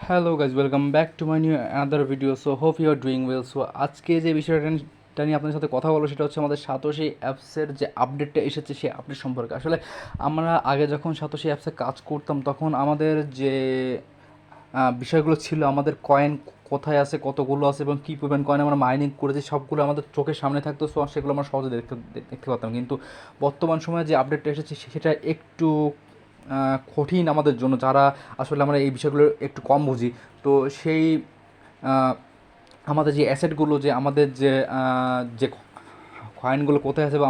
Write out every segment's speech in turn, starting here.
Hello guys, welcome back to my new another video. So hope you are doing well. So আজকে যে বিষয়টা নিয়ে আপনাদের সাথে কথা বলবো সেটা হচ্ছে আমাদের সাতোশি অ্যাপসের যে আপডেটটা এসেছে সেই আপডেট সম্পর্কে। আসলে আমরা আগে যখন সাতোশি অ্যাপসে কাজ করতাম তখন আমাদের যে বিষয়গুলো ছিল, আমাদের কয়েন কোথায় আছে, কতগুলো আছে এবং কী পরিমাণ কয়েন আমরা মাইনিং করেছি সবগুলো আমাদের চোখের সামনে থাকতো। সো সেগুলো আমরা সহজে দেখতে পারতাম। কিন্তু বর্তমান সময়ে যে আপডেটটা এসেছে সেটা একটু কঠিন আমাদের জন্য, যারা আসলে আমরা এই বিষয়গুলো একটু কম বুঝি। তো সেই আমাদের যে অ্যাসেটগুলো, যে আমাদের যে কয়েনগুলো কোথায় আছে, বা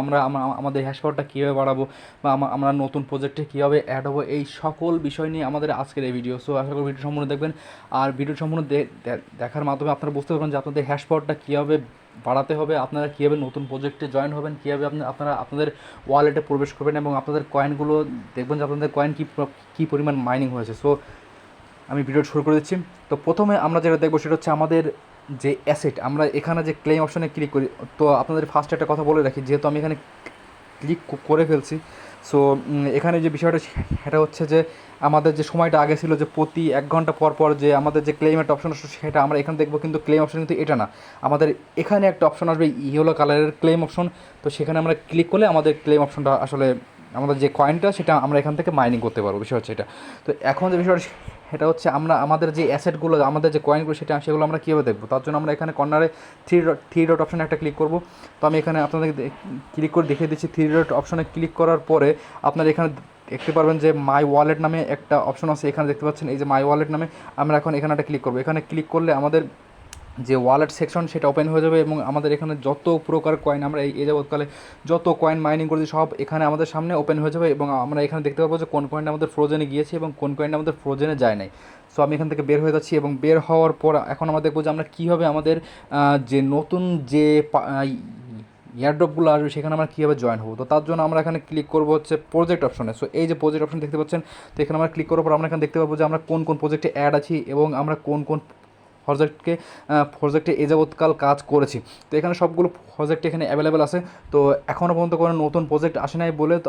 আমাদের হ্যাশ পাওয়ারটা কীভাবে বাড়াবো, বা আমরা নতুন প্রজেক্টে কীভাবে অ্যাড হবো, এই সকল বিষয় নিয়ে আমাদের আজকের এই ভিডিও। সো আশা করি ভিডিও সম্পূর্ণ দেখবেন। আর ভিডিও সম্পূর্ণ দেখার মাধ্যমে আপনারা বুঝতে পারবেন যে আপনাদের হ্যাশ পাওয়ারটা কীভাবে বাড়াতে হবে, আপনারা কীভাবে নতুন প্রজেক্টে জয়েন হবেন, কীভাবে আপনারা আপনাদের ওয়ালেটে প্রবেশ করবেন এবং আপনাদের কয়েনগুলো দেখবেন যে আপনাদের কয়েন কী পরিমাণ মাইনিং হয়েছে। সো আমি ভিডিও শুরু করে দিচ্ছি। তো প্রথমে আমরা যেটা দেখবো সেটা হচ্ছে আমাদের যে অ্যাসেট। আমরা এখানে যে ক্লেম অপশনে ক্লিক করি, তো আপনাদের ফার্স্ট একটা কথা বলে রাখি, যেহেতু আমি এখানে ক্লিক করে ফেলছি। সো এখানে যে বিষয়টা সেটা হচ্ছে যে আমাদের যে সময়টা আগে ছিল যে প্রতি 1 ঘন্টা পর পর যে আমাদের যে ক্লেম একটা অপশন আসবে সেটা আমরা এখানে দেখবো, কিন্তু ক্লেম অপশন কিন্তু এটা না। আমাদের এখানে একটা অপশন আসবে ইয়েলো কালারের ক্লেম অপশন। তো সেখানে আমরা ক্লিক করলে আমাদের ক্লেম অপশনটা আসলে আমাদের যে কয়েনটা সেটা আমরা এখান থেকে মাইনিং করতে পারবো। বিষয় হচ্ছে এটা। তো এখন যে বিষয়টা সেটা হচ্ছে আমরা আমাদের যে অ্যাসেটগুলো, আমাদের যে কয়েনগুলো সেগুলো আমরা কীভাবে দেখবো, তার জন্য আমরা এখানে কর্নারে থ্রি ডট অপশানে একটা ক্লিক করবো। তো আমি এখানে আপনাদের ক্লিক করে দেখিয়ে দিচ্ছি। থ্রি ডট অপশানে ক্লিক করার পরে আপনারা এখানে দেখতে পারবেন যে মাই ওয়ালেট নামে একটা অপশন আছে। এখানে দেখতে পাচ্ছেন এই যে মাই ওয়ালেট নামে, আমরা এখন এখানে একটা ক্লিক করবো। এখানে ক্লিক করলে আমাদের যে ওয়ালেট সেকশন সেটা ওপেন হয়ে যাবে এবং আমাদের এখানে যত প্রকার কয়েন আমরা এই যাবৎকালে যত কয়েন মাইনিং করেছি সব এখানে আমাদের সামনে ওপেন হয়ে যাবে এবং আমরা এখানে দেখতে পাবো যে কোন কয়েনটা আমাদের ফ্রোজেনে গিয়েছে এবং কোন কয়েনটা আমাদের ফ্রোজেনে যায় নাই। সো আমি এখান থেকে বের হয়ে যাচ্ছি এবং বের হওয়ার পর এখন আমরা দেখবো যে আমরা কীভাবে আমাদের যে নতুন যে এয়ারড্রপগুলো আসবে সেখানে আমরা কীভাবে জয়েন হবো। তো তার জন্য আমরা এখানে ক্লিক করবো হচ্ছে প্রজেক্ট অপশনে। সো এই যে প্রজেক্ট অপশন দেখতে পাচ্ছেন, তো এখানে আমরা ক্লিক করার পর আমরা এখানে দেখতে পাবো যে আমরা কোন কোন প্রজেক্টে অ্যাড আছি এবং আমরা কোন কোন প্রজেক্টে এ যাবৎকাল কাজ করেছি। তো এখানে সবগুলো প্রজেক্ট এখানে অ্যাভেলেবেল আছে। তো এখনও পর্যন্ত কোনো নতুন প্রজেক্ট আসে নাই বলে তো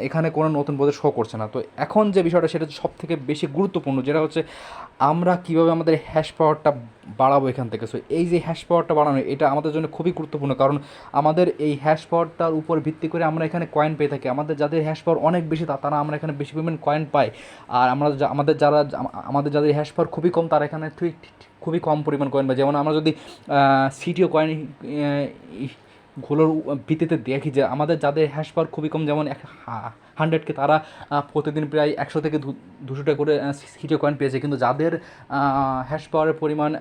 এখানে কোনো নতুন প্রজেক্ট শো করছে না। তো এখন যে বিষয়টা সেটা সব থেকে বেশি গুরুত্বপূর্ণ, যেটা হচ্ছে আমরা কীভাবে আমাদের হ্যাশ পাওয়ারটা বাড়াবো এখান থেকে। সো এই যে হ্যাশ পাওয়ারটা বাড়ানো, এটা আমাদের জন্য খুবই গুরুত্বপূর্ণ, কারণ আমাদের এই হ্যাশ পাওয়ারটার উপর ভিত্তি করে আমরা এখানে কয়েন পেয়ে থাকি। আমাদের যাদের হ্যাশ পাওয়ার অনেক বেশি তারা আমরা এখানে বেশি পরিমাণ কয়েন পাই। আর আমাদের যাদের হ্যাশ পাওয়ার খুবই কম তারা এখানে খুবই কম পরিমাণ কয়েন পাই। যেমন আমরা যদি সিটিও কয়েন গুলোর ভিত্তিতে দেখি যে আমাদের যাদের হ্যাশ পাওয়ার খুবই কম, যেমন 100K, তারা প্রতিদিন প্রায় 100 থেকে 200টা করে সিটিও কয়েন পেয়েছে। কিন্তু যাদের হ্যাশ পাওয়ারের পরিমাণ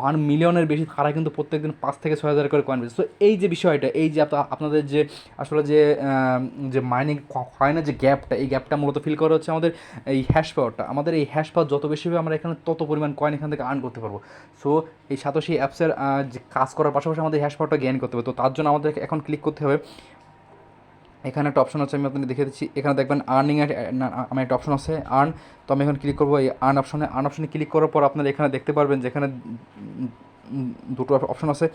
1 মিলিয়নের বেশি, তারা কিন্তু প্রত্যেকদিন 5 থেকে 6 হাজার করে কয়েন পেয়েছে। তো এই যে বিষয়টা, এই যে আপনাদের যে আসলে যে মাইনিং কয়েনের যে গ্যাপটা, এই গ্যাপটা মূলত ফিল করা হচ্ছে আমাদের এই হ্যাশ পাওয়ারটা। আমাদের এই হ্যাশ পাওয়ার যত বেশি হবে আমরা এখানে তত পরিমাণ কয়েন এখান থেকে আর্ন করতে পারবো। সো এই সাতোশি অ্যাপসের যে কাজ করার পাশাপাশি আমাদের হ্যাশ পাওয়ারটা গেইন করতে হবে। তো তার জন্য আমাদের এখন ক্লিক করতে হবে। এখানে একটা অপশন আছে, আমি আপনাদের দেখিয়ে দিচ্ছি। এখানে দেখবেন আর্নিংয়ের আমার একটা অপশন আছে আর্ন। তো আমি এখন ক্লিক করবো এই আর্ন অপশনে ক্লিক করার পর আপনারা এখানে দেখতে পারবেন যে এখানে দুটো অপশন আছে।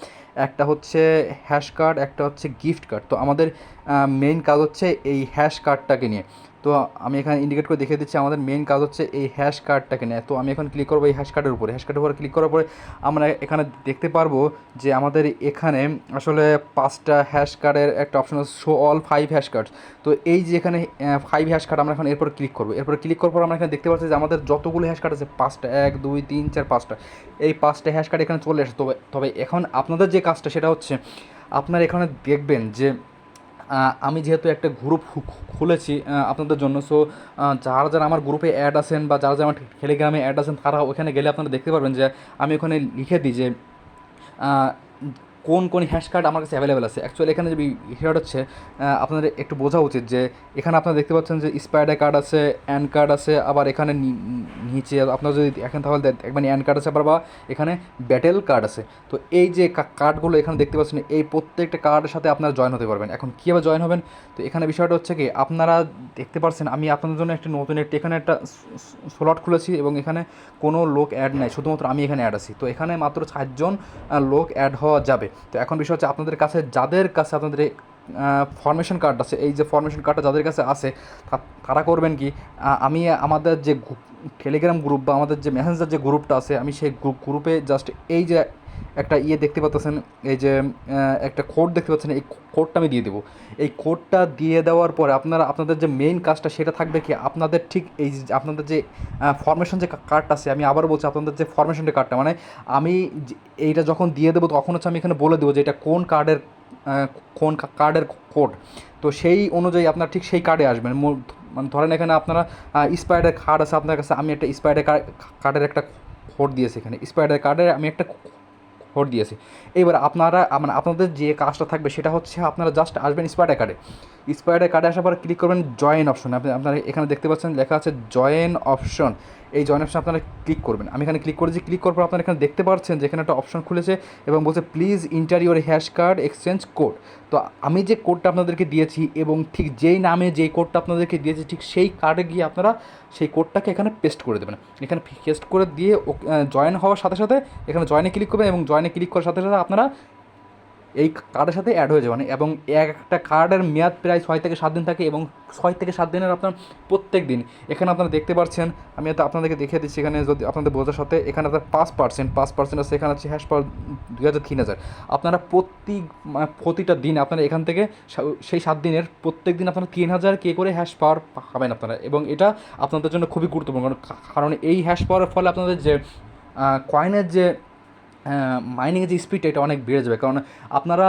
একটা হচ্ছে হ্যাশ কার্ড, একটা হচ্ছে গিফট কার্ড। তো আমাদের মেইন কাজ হচ্ছে এই হ্যাশ কার্ডটাকে নিয়ে। তো আমি এখানে ইন্ডিকেট করে দেখিয়ে দিচ্ছি আমাদের মেইন কাজ হচ্ছে এই হ্যাশ কার্ডটাকে নিয়ে। তো আমি এখন ক্লিক করবো এই হ্যাশ কার্ডের উপরে। ক্লিক করার পরে আমরা এখানে দেখতে পারবো যে আমাদের এখানে আসলে 5টা হ্যাশ কার্ডের একটা অপশন আছে, শো অল 5 হ্যাশ কার্ড। তো এই যে এখানে 5 হ্যাশ কার্ড আমরা এখন এরপর ক্লিক করবো। ক্লিক করার পর আমরা এখানে দেখতে পাচ্ছি যে আমাদের যতগুলো হ্যাশ কার্ড আছে 5টা, 1 2 3 4 5টা, এই 5টা হ্যাশ কার্ড এখানে চলে আসে। তবে এখন আপনাদের যে কাজটা সেটা হচ্ছে আপনারা এখানে দেখবেন যে আমি যেহেতু একটা গ্রুপ খুলেছি আপনাদের জন্য। সো যারা আমার গ্রুপে অ্যাড আছেন বা যারা আমার টেলিগ্রামে অ্যাড আছেন, তারা ওখানে গেলে আপনারা দেখতে পারবেন যে আমি ওখানে লিখে দিই যে কোন কোন হ্যাশ কার্ড আমার কাছে অ্যাভেলেবেল আছে। অ্যাকচুয়ালি এখানে যে বিষয়টা হচ্ছে আপনাদের একটু বোঝা উচিত যে এখানে আপনারা দেখতে পাচ্ছেন যে স্পাইডার কার্ড আছে, অ্যান কার্ড আছে, আবার এখানে নিচে আপনারা যদি দেখেন তাহলে দেখবেন অ্যান কার্ড আছে, আবার বা এখানে ব্যাটেল কার্ড আছে। তো এই যে কার্ডগুলো এখানে দেখতে পাচ্ছেন, এই প্রত্যেকটা কার্ডের সাথে আপনারা জয়েন হতে পারবেন। এখন কীভাবে জয়েন হবেন, তো এখানে বিষয়টা হচ্ছে কি আপনারা দেখতে পাচ্ছেন আমি আপনাদের জন্য এখানে একটা স্লট খুলেছি এবং এখানে কোনো লোক অ্যাড নাই, শুধুমাত্র আমি এখানে অ্যাড আছি। তো এখানে মাত্র 4জন লোক অ্যাড হওয়া যাবে। তো এখন বিষয় হচ্ছে আপনাদের কাছে, যাদের কাছে আপনাদের ফরমেশন কার্ড আছে, এই যে ফরমেশন কার্ডটা যাদের কাছে আছে তারা করবেন কি, আমি আমাদের যে টেলিগ্রাম গ্রুপ বা আমাদের যে মেসেঞ্জার যে গ্রুপটা আছে, আমি সেই গ্রুপে জাস্ট এই যে একটা দেখতে পাচ্ছেন, এই যে একটা কোড দেখতে পাচ্ছেন, এই কোডটা আমি দিয়ে দেবো। এই কোডটা দিয়ে দেওয়ার পরে আপনারা আপনাদের যে মেইন কাজটা সেটা থাকবে কি, আপনাদের ঠিক এই যে আপনাদের যে ফরমেশন যে কার্ডটা আছে, আমি আবার বলছি আপনাদের যে ফরমেশনের কার্ডটা, মানে আমি এইটা যখন দিয়ে দেবো তখন হচ্ছে আমি এখানে বলে দেবো যে এটা কোন কার্ডের কোড। তো সেই অনুযায়ী আপনারা ঠিক সেই কার্ডে আসবেন। মানে ধরেন এখানে আপনারা স্পাইডার কার্ড আছে আপনার কাছে, আমি একটা স্পাইডার কার্ডের একটা কোড দিয়েছি, এখানে স্পাইডার কার্ডের আমি একটা কোড দিয়েছি। এবার আপনারা মানে আপনাদের যে কাজটা থাকবে সেটা হচ্ছে আপনারা জাস্ট আসবেন স্পাইডার কার্ডে আসার পর ক্লিক করবেন জয়েন অপশনে। আপনারা এখানে দেখতে পাচ্ছেন লেখা আছে জয়েন অপশন। এই জয়েন অপশন আপনারা ক্লিক করবেন। আমি এখানে ক্লিক করেছি, ক্লিক করার পর আপনারা এখানে দেখতে পাচ্ছেন যে এখানে একটা অপশন খুলেছে এবং বলছে please inter your hash card exchange code. তো আমি যে কোডটা আপনাদেরকে দিয়েছি এবং ঠিক যেই নামে যেই কোডটা আপনাদেরকে দিয়েছি ঠিক সেই কার্ডে গিয়ে আপনারা সেই কোডটাকে এখানে পেস্ট করে দেবেন। এখানে পেস্ট করে দিয়ে জয়েন হওয়ার সাথে সাথে এখানে জয়েনে ক্লিক করবেন এবং জয়েনে ক্লিক করার সাথে সাথে আপনারা এই কার্ডের সাথে অ্যাড হয়ে যাবেন। এবং একটা কার্ডের মেয়াদ প্রায় 6 থেকে 7 দিন থাকে এবং 6 থেকে 7 দিনের আপনার প্রত্যেক দিন এখানে আপনারা দেখতে পাচ্ছেন, আমি তো আপনাদেরকে দেখিয়ে দিচ্ছি এখানে যদি আপনাদের বোঝার সাথে, এখানে আপনার 5% আছে, এখানে আছে হ্যাশ পাওয়ার 2000-3000। আপনারা প্রতিটা দিন আপনারা এখান থেকে সেই 7 দিনের প্রত্যেক দিন আপনারা 3000 কে করে হ্যাশ পাওয়ার পাবেন আপনারা। এবং এটা আপনাদের জন্য খুবই গুরুত্বপূর্ণ, কারণ এই হ্যাশ পাওয়ার ফলে আপনাদের যে কয়েনের যে মাইনিংয়ের যে স্পিডটা এটা অনেক বেড়ে যাবে। কারণ আপনারা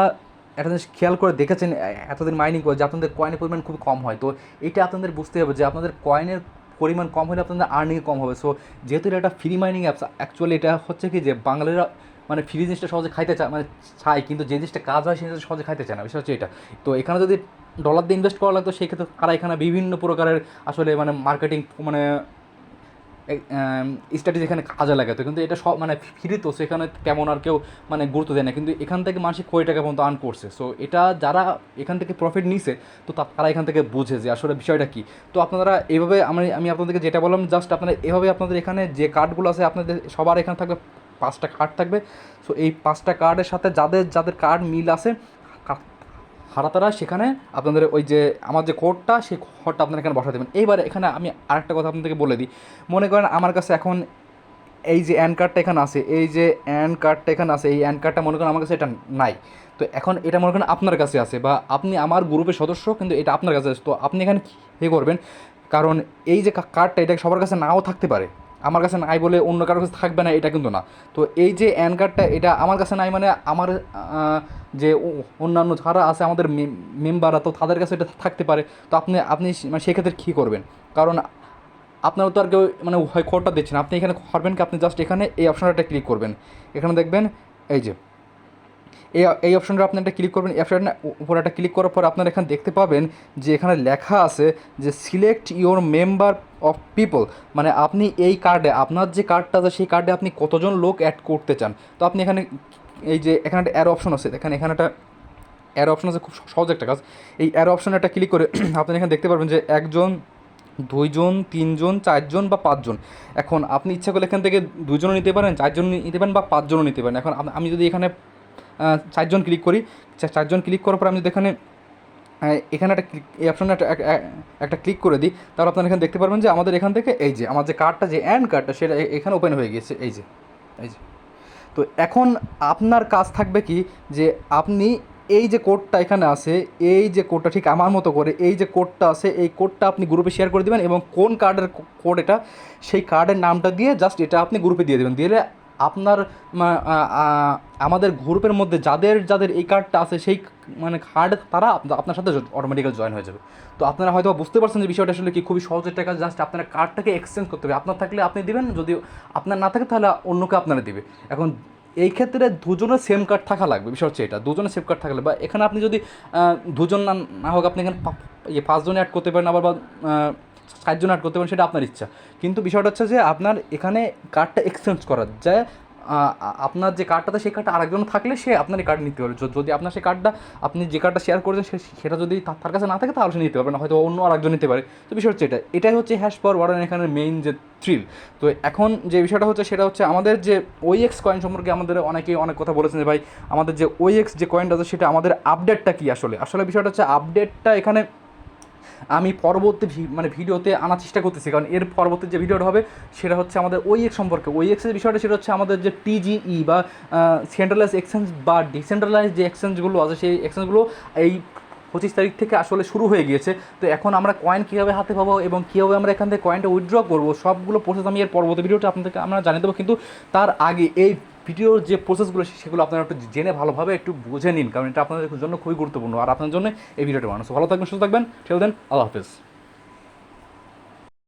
একটা জিনিস খেয়াল করে দেখেছেন এতদিন মাইনিং করে যে আপনাদের কয়েনের পরিমাণ খুব কম হয়। তো এটা আপনাদের বুঝতে হবে যে আপনাদের কয়েনের পরিমাণ কম হলে আপনাদের আর্নিং কম হবে। সো যেহেতু এটা একটা ফ্রি মাইনিং অ্যাপস, অ্যাকচুয়ালি এটা হচ্ছে কি যে বাঙালিরা মানে ফ্রি জিনিসটা সহজে খাইতে চায়, কিন্তু যে জিনিসটা কাজ হয় সেই জিনিসটা সহজে খাইতে চায় না, বিষয় হচ্ছে এটা। তো এখানে যদি ডলার দিয়ে ইনভেস্ট করা লাগতো সেক্ষেত্রে তারা এখানে বিভিন্ন প্রকারের আসলে মানে মার্কেটিং মানে স্ট্র্যাটেজি এখানে কাজে লাগাতো, কিন্তু এটা সব মানে ফ্রি, তো সেখানে তেমন আর কেউ মানে গুরুত্ব দেয় না। কিন্তু এখান থেকে মাসিক কোটি টাকা পর্যন্ত আর্ন করছে। সো এটা যারা এখান থেকে প্রফিট নিছে তো তারা এখান থেকে বুঝে যে আসলে বিষয়টা কী। তো আপনারা এইভাবে আমি আপনাদেরকে যেটা বললাম জাস্ট আপনারা এভাবে আপনাদের এখানে যে কার্ডগুলো আছে আপনাদের সবার এখানে থাকবে 5টা কার্ড থাকবে। সো এই 5টা কার্ডের সাথে যাদের যাদের কার্ড মিল আছে তারা সেখানে আপনাদের ওই যে আমার যে কোডটা সেই কোডটা আপনারা এখানে বসা দেবেন। এইবারে এখানে আমি আরেকটা কথা আপনাদেরকে বলে দিই, মনে করেন আমার কাছে এখন এই যে অ্যান কার্ডটা এখানে আছে, এই যে অ্যান কার্ডটা এখানে আছে, এই অ্যান কার্ডটা মনে করেন আমার কাছে এটা নাই। তো এখন এটা মনে করেন আপনার কাছে আছে বা আপনি আমার গ্রুপের সদস্য কিন্তু এটা আপনার কাছে আছে। তো আপনি এখানে কী করবেন, কারণ এই যে কার্ডটা এটা সবার কাছে নাও থাকতে পারে, আমার কাছে নাই বলে অন্য কারোর কাছে থাকবে না এটা কিন্তু না। তো এই যে অ্যান কার্ডটা এটা আমার কাছে নাই মানে আমার যে অন্যান্য যারা আছে আমাদের মেম্বাররা তো তাদের কাছে এটা থাকতে পারে। তো আপনি মানে সেক্ষেত্রে কী করবেন, কারণ আপনারা তো আর কেউ মানে হয় কোডটা দিচ্ছেন, আপনি এখানে করবেন কি, আপনি জাস্ট এখানে এই অপশনটা ক্লিক করবেন। এখানে দেখবেন এই যে এই অপশনটা আপনি একটা ক্লিক করবেন। এই অপশনটা উপরে একটা ক্লিক করার পর আপনারা এখানে দেখতে পাবেন যে এখানে লেখা আছে যে select your member of people, মানে আপনি এই কার্ডে আপনার যে কার্ডটা আছে সেই কার্ডে আপনি কতজন লোক অ্যাড করতে চান। তো আপনি এখানে এই যে এখানে একটা অ্যারো অপশন আছে, এখানে একটা অ্যারো অপশন আছে, খুব সহজ একটা কাজ। এই অ্যারো অপশনে একটা ক্লিক করে আপনি এখানে দেখতে পারবেন যে 1 জন, 2 জন, 3 জন, 4 জন বা 5 জন। এখন আপনি ইচ্ছা করলে এখান থেকে 2 জনও নিতে পারেন, 4 জন নিতে পারেন বা 5 জনও নিতে পারেন। এখন আমি যদি এখানে 4 জন ক্লিক করি, 4 জন ক্লিক করার পর আমি যদি এখানে একটা এই অপশনে একটা ক্লিক করে দিই, তাহলে আপনারা এখানে দেখতে পারবেন যে আমাদের এখান থেকে এই যে আমার যে কার্ডটা যে অ্যান কার্ডটা সেটা এখানে ওপেন হয়ে গিয়েছে এই যে। তো এখন আপনার কাজ থাকবে কি যে আপনি এই যে কোডটা এখানে আছে, এই যে কোডটা ঠিক আমার মতো করে এই যে কোডটা আছে এই কোডটা আপনি গ্রুপে শেয়ার করে দেবেন এবং কোন কার্ডের কোড এটা সেই কার্ডের নামটা দিয়ে জাস্ট এটা আপনি গ্রুপে দিয়ে দেবেন। দিলে আপনার আমাদের গ্রুপের মধ্যে যাদের যাদের এই কার্ডটা আছে সেই মানে কার্ড তারা আপনার সাথে অটোমেটিক্যালি জয়েন হয়ে যাবে। তো আপনারা হয়তো বুঝতে পারছেন যে বিষয়টা আসলে কি, খুবই সহজ একটা কাজ। জাস্ট আপনার কার্ডটাকে এক্সচেঞ্জ করতে হবে, আপনার থাকলে আপনি দিবেন, যদি আপনার না থাকে তাহলে অন্যকে আপনারা দিবে। এখন এই ক্ষেত্রে দুজনের সেম কার্ড থাকা লাগবে, বিষয় হচ্ছে এটা, দুজনের সেম কার্ড থাকলে বা এখানে আপনি যদি দুজন না হোক আপনি এখানে 5 জন অ্যাড করতে পারেন, আবার বা 4 জন অ্যাড করতে পারেন, সেটা আপনার ইচ্ছা। কিন্তু বিষয়টা হচ্ছে যে আপনার এখানে কার্ডটা এক্সচেঞ্জ করা যায় আপনার যে কার্ডটাতে সেই কার্ডটা আরেকজন থাকলে সে আপনার এই কার্ড নিতে পারবে। যদি আপনার সেই কার্ডটা আপনি যে কার্ডটা শেয়ার করেছেন সেটা যদি তার কাছে না থাকে তাহলে সে নিতে পারবে না, হয়তো অন্য আরেকজন নিতে পারে। তো বিষয় হচ্ছে এটাই হচ্ছে হ্যাশ পাওয়ার ওয়ার্ডেন এখানে মেইন যে থ্রিল। তো এখন যে বিষয়টা হচ্ছে সেটা হচ্ছে আমাদের যে OX কয়েন সম্পর্কে আমাদের অনেকেই অনেক কথা বলেছেন যে ভাই আমাদের যে OX যে কয়েনটা আছে সেটা আমাদের আপডেটটা কী। আসলে বিষয়টা হচ্ছে আপডেটটা এখানে আমি পরবর্তী ভিডিওতে আনার চেষ্টা করতেছি, কারণ এর পরবর্তী যে ভিডিওটা হবে সেটা হচ্ছে আমাদের OX সম্পর্কে। OX-এর বিষয়টা সেটা হচ্ছে আমাদের যে TGE বা সেন্ট্রালাইজ এক্সচেঞ্জ বা ডিসেন্ট্রালাইজ যে এক্সচেঞ্জগুলো আছে সেই এক্সচেঞ্জগুলো এই 25 তারিখ থেকে আসলে শুরু হয়ে গিয়েছে। তো এখন আমরা কয়েন কীভাবে হাতে পাবো এবং কীভাবে আমরা এখান থেকে কয়েনটা উইথড্র করবো সবগুলো প্রসেস আমি এর পরবর্তী ভিডিওটা আপনাদেরকে আমরা জানিয়ে দেবো। কিন্তু তার আগে এই ভিডিওর যে প্রসেসগুলো সেগুলো আপনারা একটু জেনে ভালোভাবে একটু বুঝে নিন, কারণ এটা আপনাদের জন্য খুবই গুরুত্বপূর্ণ আর আপনার জন্য এই ভিডিওটা বানানো। ভালো থাকবেন, সুস্থ থাকবেন, টিল দেন আল্লাহ হাফেজ।